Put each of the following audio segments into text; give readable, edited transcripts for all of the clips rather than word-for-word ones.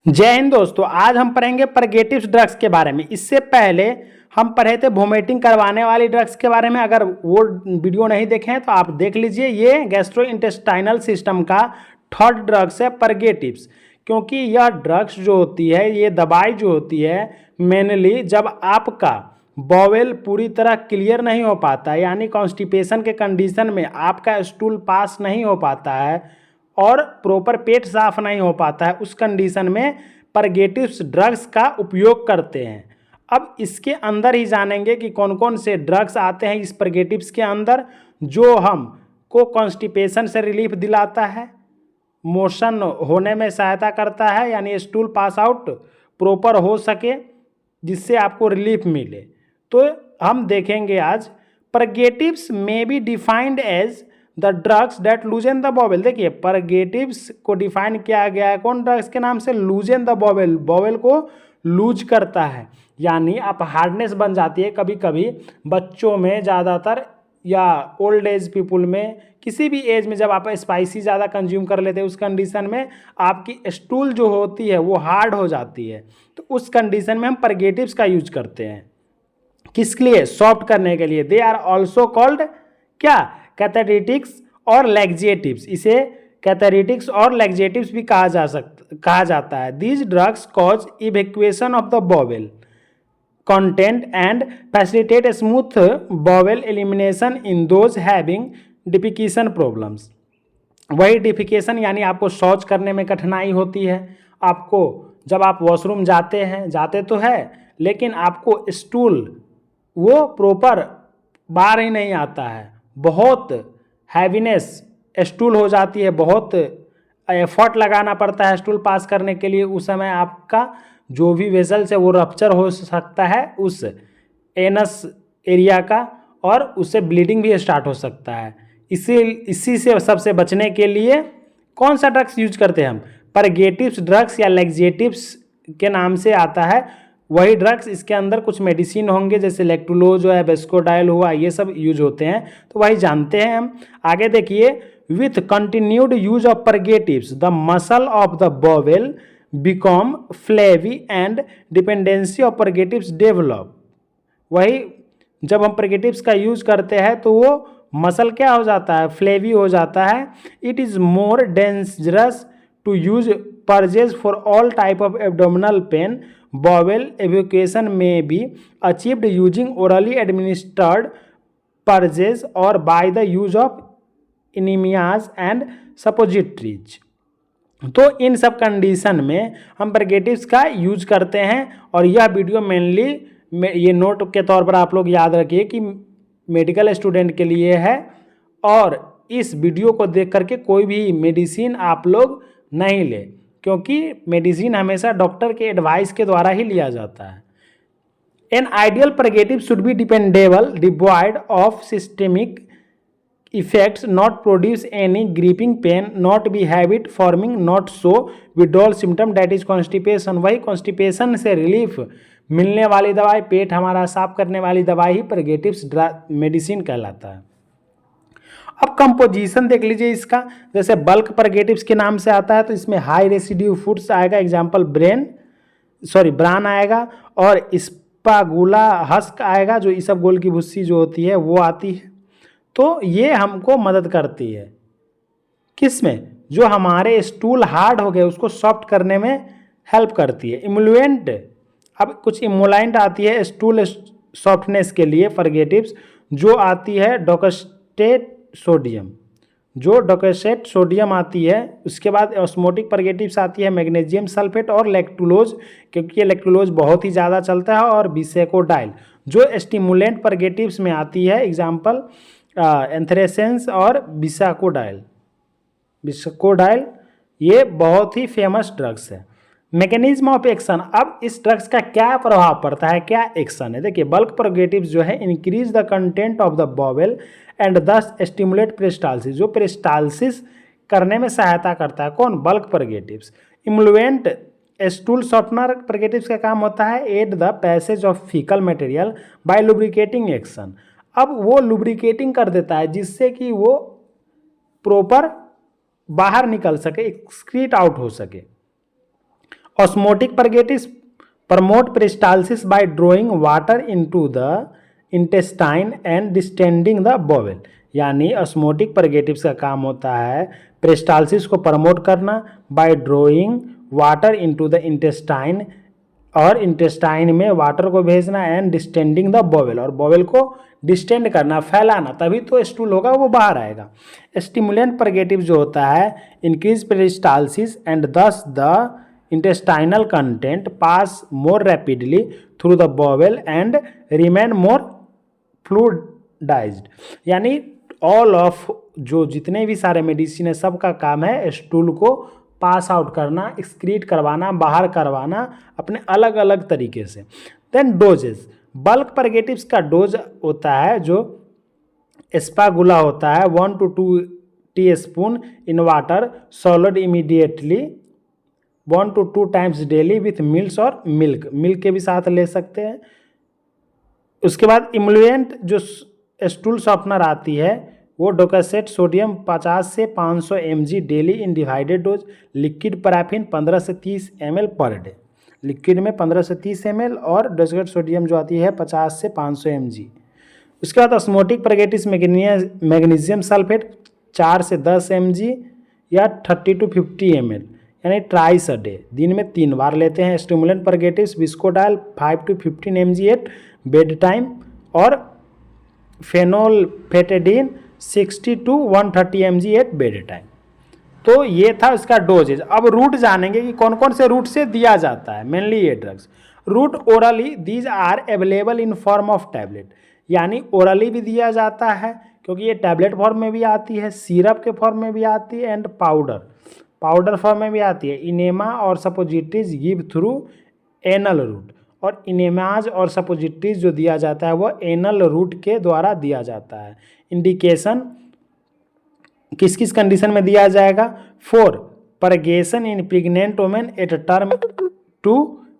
जय हिंद दोस्तों। आज हम पढ़ेंगे परगेटिव्स ड्रग्स के बारे में। इससे पहले हम पढ़े थे वोमिटिंग करवाने वाली ड्रग्स के बारे में। अगर वो वीडियो नहीं देखे हैं तो आप देख लीजिए। ये गैस्ट्रोइंटेस्टाइनल सिस्टम का थर्ड ड्रग्स है परगेटिव्स। क्योंकि यह ड्रग्स जो होती है, ये दवाई जो होती है, मेनली जब आपका बॉवेल पूरी तरह क्लियर नहीं हो पाता है, यानी कॉन्स्टिपेशन के कंडीशन में आपका स्टूल पास नहीं हो पाता है और प्रॉपर पेट साफ नहीं हो पाता है, उस कंडीशन में परगेटिव्स ड्रग्स का उपयोग करते हैं। अब इसके अंदर ही जानेंगे कि कौन कौन से ड्रग्स आते हैं इस परगेटिव्स के अंदर, जो हमको कॉन्स्टिपेशन से रिलीफ दिलाता है, मोशन होने में सहायता करता है, यानी स्टूल पास आउट प्रॉपर हो सके, जिससे आपको रिलीफ मिले। तो हम देखेंगे आज परगेटिव्स में be defined as the drugs that loosen the bowel. देखिए, परगेटिव्स को डिफाइन किया गया है कौन ड्रग्स के नाम से? Loosen the bowel. बॉवेल को लूज करता है, यानी आप हार्डनेस बन जाती है कभी कभी बच्चों में ज़्यादातर, या ओल्ड एज पीपुल में, किसी भी एज में जब आप स्पाइसी ज़्यादा कंज्यूम कर लेते हैं, उस कंडीशन में आपकी स्टूल जो होती है वो हार्ड हो जाती है। तो उस कंडीशन में हम परगेटिव्स का यूज करते हैं। किसके लिए? सॉफ्ट करने के लिए। दे आर ऑल्सो कॉल्ड क्या? कैथेरेटिक्स और लैक्जेटिव्स। इसे कैथेरेटिक्स और लैक्जेटिव्स भी कहा जाता है। These drugs cause evacuation of the bowel content and facilitate smooth bowel elimination in those having defecation problems. वही डिफिकेशन यानी आपको शौच करने में कठिनाई होती है, आपको जब आप वॉशरूम जाते तो है, लेकिन आपको स्टूल वो प्रॉपर बाहर ही नहीं आता है, बहुत हैवीनेस स्टूल हो जाती है, बहुत एफर्ट लगाना पड़ता है स्टूल पास करने के लिए। उस समय आपका जो भी वेसल्स है वो रप्चर हो सकता है उस एनस एरिया का, और उससे ब्लीडिंग भी स्टार्ट हो सकता है। इसी से सबसे बचने के लिए कौन सा ड्रग्स यूज करते हैं हम? परगेटिव्स ड्रग्स या लैक्जेटिव्स के नाम से आता है वही ड्रग्स। इसके अंदर कुछ मेडिसिन होंगे, जैसे लेक्टुलोज है, बेस्कोडाइल हुआ, ये सब यूज होते हैं, तो वही जानते हैं हम। आगे देखिए, with continued use of purgatives the muscle of the bowel become flabby and dependency of purgatives develop. वही जब हम परगेटिव्स का यूज करते हैं तो वो मसल क्या हो जाता है? फ्लेवी हो जाता है। It is more dangerous to use purges for all type of abdominal pain. Bowel evacuation may be achieved using orally administered purges or by the use of enemias and suppositories। तो इन सब condition में हम purgatives का use करते हैं। और यह video mainly ये नोट के तौर पर आप लोग याद रखिए कि मेडिकल स्टूडेंट के लिए है, और इस वीडियो को देख करके कोई भी मेडिसिन आप लोग नहीं ले, क्योंकि मेडिसिन हमेशा डॉक्टर के एडवाइस के द्वारा ही लिया जाता है। An ideal purgative should be dependable, devoid of systemic effects, not produce any griping pain, not be habit forming, not show withdrawal symptom, that is constipation. वही कॉन्स्टिपेशन से रिलीफ मिलने वाली दवाई, पेट हमारा साफ करने वाली दवाई ही परगेटिव्स मेडिसिन कहलाता है। अब कंपोजिशन देख लीजिए इसका। जैसे बल्क परगेटिव्स के नाम से आता है, तो इसमें हाई रेसिड्यू फूड्स आएगा, एग्जांपल ब्रान आएगा, और स्पागुला हस्क आएगा, जो इसबगोल की भुस्सी जो होती है वो आती है। तो ये हमको मदद करती है किसमें? जो हमारे स्टूल हार्ड हो गए उसको सॉफ्ट करने में हेल्प करती है। इमुलेंट, अब कुछ इमुलेंट आती है स्टूल सॉफ्टनेस के लिए परगेटिव्स, जो आती है डोकस्टेट सोडियम, जो डोकसेट सोडियम आती है। उसके बाद ऑस्मोटिक परगेटिव्स आती है मैग्नीशियम सल्फेट और लेक्टुलोज, क्योंकि ये लेक्टुलोज बहुत ही ज़्यादा चलता है, और बिसेकोडाइल जो स्टिमुलेंट परगेटिव्स में आती है, एग्जांपल एंथ्रेसेंस और बिसेकोडाइल ये बहुत ही फेमस ड्रग्स है। मैकेनिज्म ऑफ एक्शन, अब इस ड्रग्स का क्या प्रभाव पड़ता है, क्या एक्शन है? देखिए, बल्क परगेटिव्स जो है increase the content of the bowel and thus stimulate peristalsis, जो पेरिस्टाल्सिस करने में सहायता करता है। कौन? Bulk purgatives. Emollient stool softener purgatives का काम होता है aid the passage of faecal material by lubricating action. अब वो लुब्रिकेटिंग कर देता है जिससे कि वो प्रॉपर बाहर निकल सके, एक्सक्रीट आउट हो सके। Osmotic purgatives promote peristalsis by drawing water into the intestine and distending the bowel. यानी ऑस्मोटिक परगेटिव्स का काम होता है पेरिस्टालसिस को प्रमोट करना by drawing water into the intestine, और इंटेस्टाइन में वाटर को भेजना, एंड डिस्टेंडिंग द बॉवेल, और बॉवेल को डिस्टेंड करना, फैलाना, तभी तो स्टूल होगा वो बाहर आएगा। स्टिमुलेंट परगेटिव जो होता है increase peristalsis and thus the intestinal content pass more rapidly through the bowel and remain more fluidized. यानी ऑल ऑफ जो जितने भी सारे मेडिसिन है सबका काम है स्टूल को पास आउट करना, एक्सक्रीट करवाना, बाहर करवाना अपने अलग अलग तरीके से। देन डोजेस, बल्क परगेटिव्स का डोज होता है जो एस्पागुला होता है 1 to 2 teaspoon in water solid immediately 1 to 2 times daily with mills और मिल्क के भी साथ ले सकते हैं। उसके बाद इमोलुएंट जो स्टूल सॉफ्टनर आती है वो डोकासेट सोडियम 50 से 500 mg डेली इन डिवाइडेड डोज। लिक्विड पैराफिन 15 से 30 ml पर डे, लिक्विड में 15 से 30 ml, और डोकासेट सोडियम जो आती है 50 से 500 mg। उसके बाद ऑस्मोटिक परगेटिव्स मैग्नीशियम सल्फेट 4 से 10 mg या 30 to 50 ml, यानी ट्राइस अ डे, दिन में 3 बार लेते हैं। स्टिमुलेंट परगेटिव्स विस्कोडाइल 5 to 15 mg at bed time, और phenolphthalein 60 to 130 mg at bed time. तो ये था इसका डोजेज। अब रूट जानेंगे कि कौन कौन से रूट से दिया जाता है मेनली ये drugs. Route orally, these are available in form of tablet, यानी ओरली भी दिया जाता है क्योंकि ये टैबलेट फॉर्म में भी आती है, सिरप के फॉर्म में भी आती है, एंड पाउडर फॉर्म में भी आती है। इनेमा और suppositories give through anal route, और इनेमाज और सपोजिटरीज जो दिया जाता है वो एनल रूट के द्वारा दिया जाता है। इंडिकेशन किस किस कंडीशन में दिया जाएगा? 4 purgation in pregnant women at term to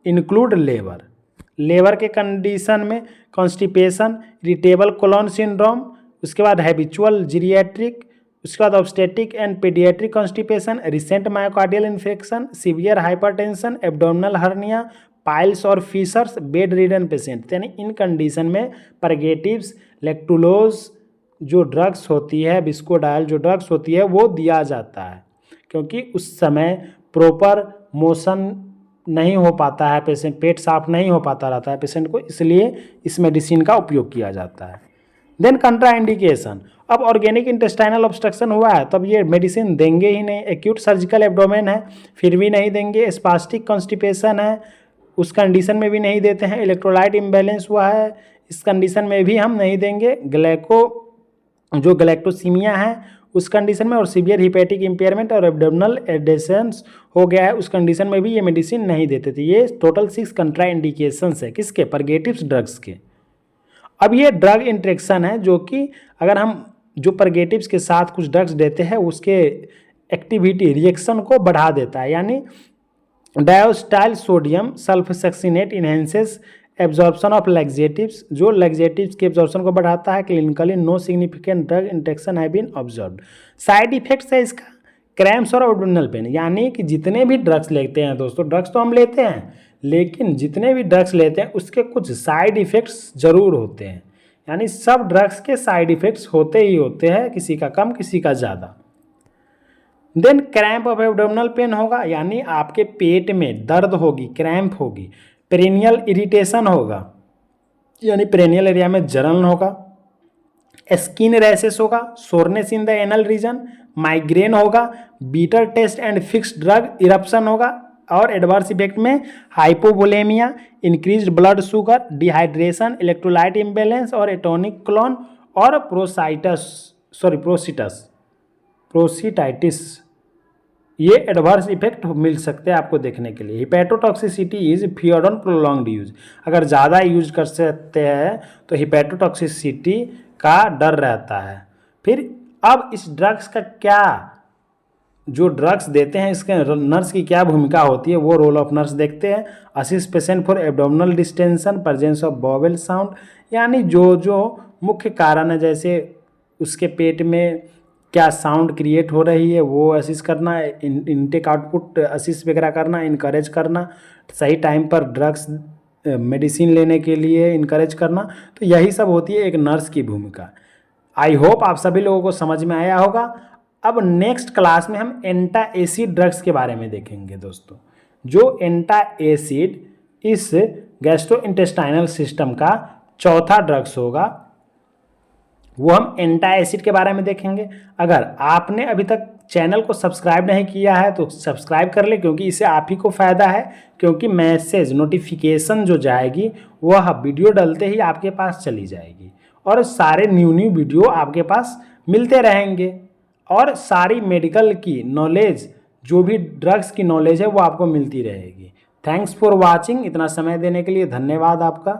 include labour के कंडीशन में, कॉन्स्टिपेशन, इरिटेबल कोलोन सिंड्रोम, उसके बाद हैबिचुअल जीरियाट्रिक, उसके बाद obstetric and paediatric constipation, recent myocardial infection, severe hypertension, abdominal hernia, piles और फीसर्स, बेड रिडन पेशेंट। यानी इन condition में परगेटिव्स, लेक्टुलोज जो ड्रग्स होती है, बिस्कोडाइल जो ड्रग्स होती है वो दिया जाता है, क्योंकि उस समय प्रॉपर मोशन नहीं हो पाता है, पेट साफ नहीं हो पाता रहता है पेशेंट को, इसलिए इस मेडिसिन का उपयोग किया जाता है। देन कंट्राइंडिकेशन, अब ऑर्गेनिक इंटेस्टाइनल ऑब्स्ट्रक्शन हुआ है तब ये मेडिसिन देंगे ही नहीं। एक्यूट सर्जिकल एब्डोमेन है फिर भी नहीं देंगे। स्पास्टिक कॉन्स्टिपेशन है उस कंडीशन में भी नहीं देते हैं। इलेक्ट्रोलाइट इम्बैलेंस हुआ है इस कंडीशन में भी हम नहीं देंगे। ग्लैक्टोसीमिया है उस कंडीशन में, और सीवियर हिपैटिक इम्पेयरमेंट और एब्डोमिनल एडेशंस हो गया है उस कंडीशन में भी ये मेडिसिन नहीं देते थे। ये टोटल 6 कंट्राइंडिकेशंस है किसके? परगेटिव्स ड्रग्स के। अब ये ड्रग इंट्रैक्शन है जो कि अगर हम जो परगेटिव्स के साथ कुछ ड्रग्स देते हैं उसके एक्टिविटी रिएक्शन को बढ़ा देता है। यानी dioctyl sodium sulfosuccinate enhances absorption of laxatives, जो लैक्सेटिव्स के एब्जॉर्प्शन को बढ़ाता है। Clinically no significant drug interaction have been observed. Side effects है इसका क्रैम्प्स और एब्डोमिनल पेन। यानी कि जितने भी ड्रग्स लेते हैं दोस्तों, ड्रग्स तो हम लेते हैं लेकिन जितने भी ड्रग्स लेते हैं उसके कुछ साइड इफ़ेक्ट्स ज़रूर होते हैं। यानी सब ड्रग्स के साइड इफ़ेक्ट्स होते ही होते हैं, किसी का कम किसी का ज़्यादा। Then cramp of abdominal pain होगा, यानी आपके पेट में दर्द होगी, क्रैम्प होगी। पेरिनियल इरिटेशन होगा, यानी पेरिनियल एरिया में जलन होगा। स्किन रैशेस होगा, soreness in the anal region, migraine होगा, bitter taste and fixed drug eruption होगा। और एडवर्स इफेक्ट में hypovolaemia, increased blood sugar, dehydration, electrolyte imbalance और एटोनिक क्लोन और प्रोसिटाइटिस, ये एडवर्स इफेक्ट मिल सकते हैं आपको देखने के लिए। Hepatotoxicity is feared on prolonged use, अगर ज़्यादा यूज कर सकते हैं तो हिपैटोटॉक्सिसिटी का डर रहता है। फिर अब इस ड्रग्स का क्या, जो ड्रग्स देते हैं इसके नर्स की क्या भूमिका होती है वो रोल ऑफ नर्स देखते हैं। Assist patient for abdominal distension, presence of bowel sound, यानी जो मुख्य कारण है जैसे उसके पेट में क्या साउंड क्रिएट हो रही है वो असिस्ट करना, इनटेक आउटपुट असिस्ट वगैरह करना, इनकरेज करना, सही टाइम पर ड्रग्स मेडिसिन लेने के लिए इनकरेज करना। तो यही सब होती है एक नर्स की भूमिका। आई होप आप सभी लोगों को समझ में आया होगा। अब नेक्स्ट क्लास में हम एंटा एसिड ड्रग्स के बारे में देखेंगे दोस्तों। जो एंटा एसिड इस गैस्ट्रोइंटेस्टाइनल सिस्टम का चौथा ड्रग्स होगा, वो हम एंटा एसिड के बारे में देखेंगे। अगर आपने अभी तक चैनल को सब्सक्राइब नहीं किया है तो सब्सक्राइब कर ले, क्योंकि इससे आप ही को फ़ायदा है, क्योंकि मैसेज नोटिफिकेशन जो जाएगी वह वीडियो डलते ही आपके पास चली जाएगी और सारे न्यू वीडियो आपके पास मिलते रहेंगे और सारी मेडिकल की नॉलेज, जो भी ड्रग्स की नॉलेज है वो आपको मिलती रहेगी। Thanks for watching. इतना समय देने के लिए धन्यवाद आपका।